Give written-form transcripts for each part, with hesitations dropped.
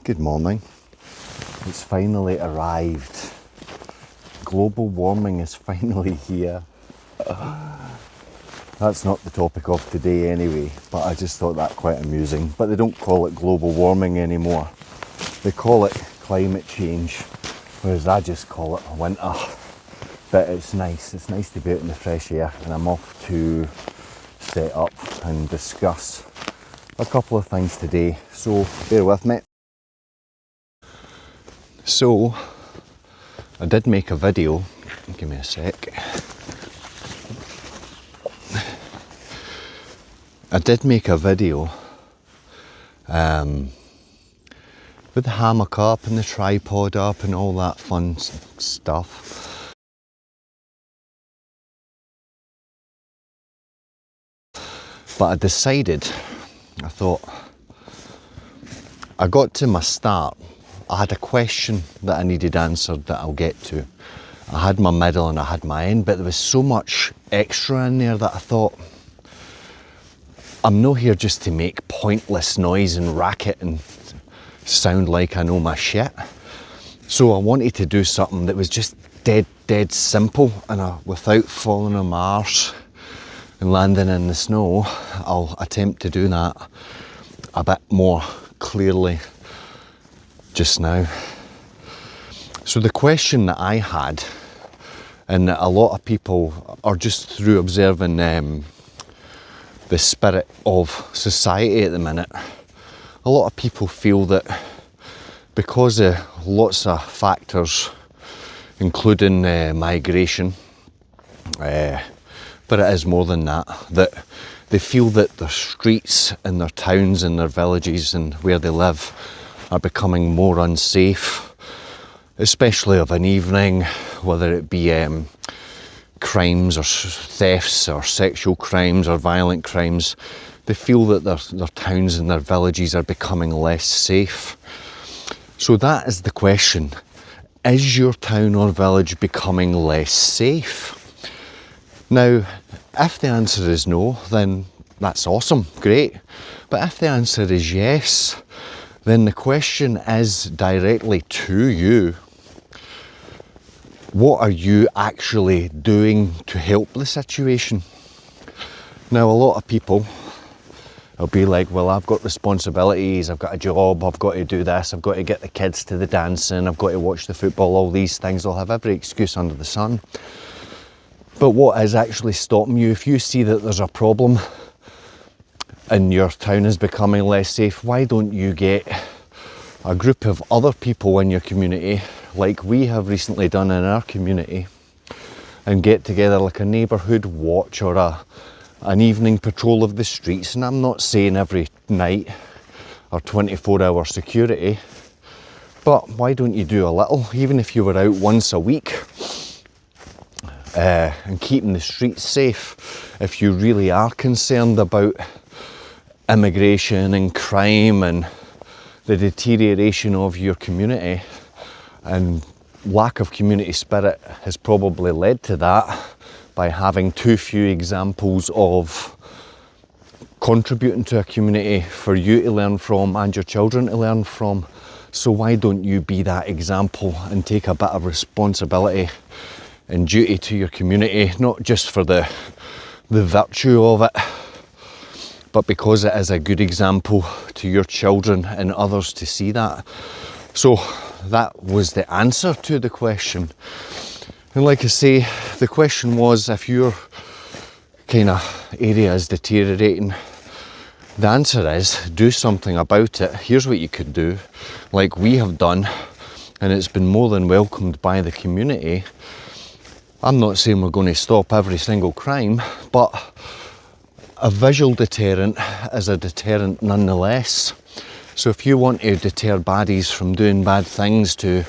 Good morning. It's finally arrived. Global warming is finally here. That's not the topic of today anyway, but I just thought that quite amusing. But they don't call it global warming anymore. They call it climate change, whereas I just call it winter. But it's nice to be out in the fresh air, and I'm off to set up and discuss a couple of things today, so bear with me. So, I did make a video, give me a sec. I did make a video with the hammock up and the tripod up and all that fun stuff. But I decided, I thought, I got to my start. I had a question that I needed answered that I'll get to. I had my middle and I had my end, but there was so much extra in there that I thought, I'm not here just to make pointless noise and racket and sound like I know my shit. So I wanted to do something that was just dead simple, and without falling on my arse and landing in the snow, I'll attempt to do that a bit more clearly just now. So the question that I had, and that a lot of people are just through observing the spirit of society at the minute, a lot of people feel that because of lots of factors, including migration, but it is more than that, that they feel that their streets and their towns and their villages and where they live are becoming more unsafe, especially of an evening, whether it be crimes or thefts or sexual crimes or violent crimes. They feel that their towns and their villages are becoming less safe. So that is the question. Is your town or village becoming less safe? Now, if the answer is no, then that's awesome, great. But if the answer is yes, then the question is directly to you. What are you actually doing to help the situation? Now, a lot of people will be like, well, I've got responsibilities, I've got a job, I've got to do this, I've got to get the kids to the dancing, I've got to watch the football, all these things. They'll have every excuse under the sun. But what is actually stopping you? If you see that there's a problem and your town is becoming less safe, why don't you get a group of other people in your community, like we have recently done in our community, and get together like a neighbourhood watch or an evening patrol of the streets? And I'm not saying every night or 24-hour security, but why don't you do a little, even if you were out once a week, and keeping the streets safe, if you really are concerned about immigration and crime and the deterioration of your community. And lack of community spirit has probably led to that by having too few examples of contributing to a community for you to learn from and your children to learn from. So why don't you be that example and take a bit of responsibility and duty to your community, not just for the virtue of it, but because it is a good example to your children and others to see that. So that was the answer to the question. And like I say, the question was, if your kind of area is deteriorating, the answer is do something about it. Here's what you could do, like we have done, and it's been more than welcomed by the community. I'm not saying we're going to stop every single crime, but a visual deterrent is a deterrent nonetheless. So if you want to deter baddies from doing bad things, to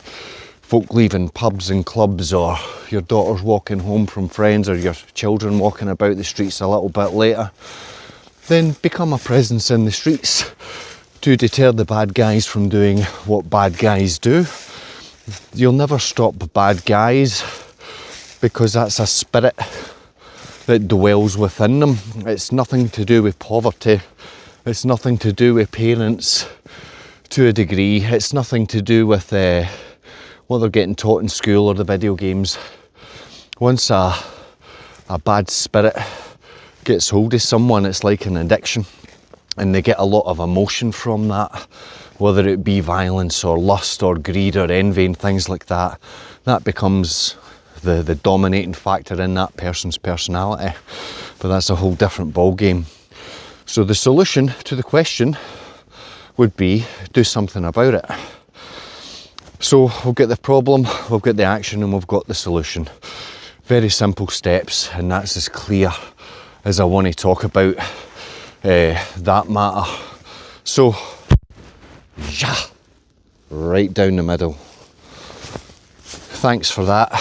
folk leaving pubs and clubs, or your daughters walking home from friends, or your children walking about the streets a little bit later, then become a presence in the streets to deter the bad guys from doing what bad guys do. You'll never stop bad guys, because that's a spirit that dwells within them. It's nothing to do with poverty. It's nothing to do with parents to a degree. It's nothing to do with what they're getting taught in school or the video games. Once a bad spirit gets hold of someone, it's like an addiction, and they get a lot of emotion from that, whether it be violence or lust or greed or envy and things like that. That becomes the dominating factor in that person's personality. But that's a whole different ball game. So the solution to the question would be do something about it. So we'll get the problem, we'll get the action, and we've got the solution. Very simple steps, and that's as clear as I want to talk about that matter. So, yeah, right down the middle. Thanks for that.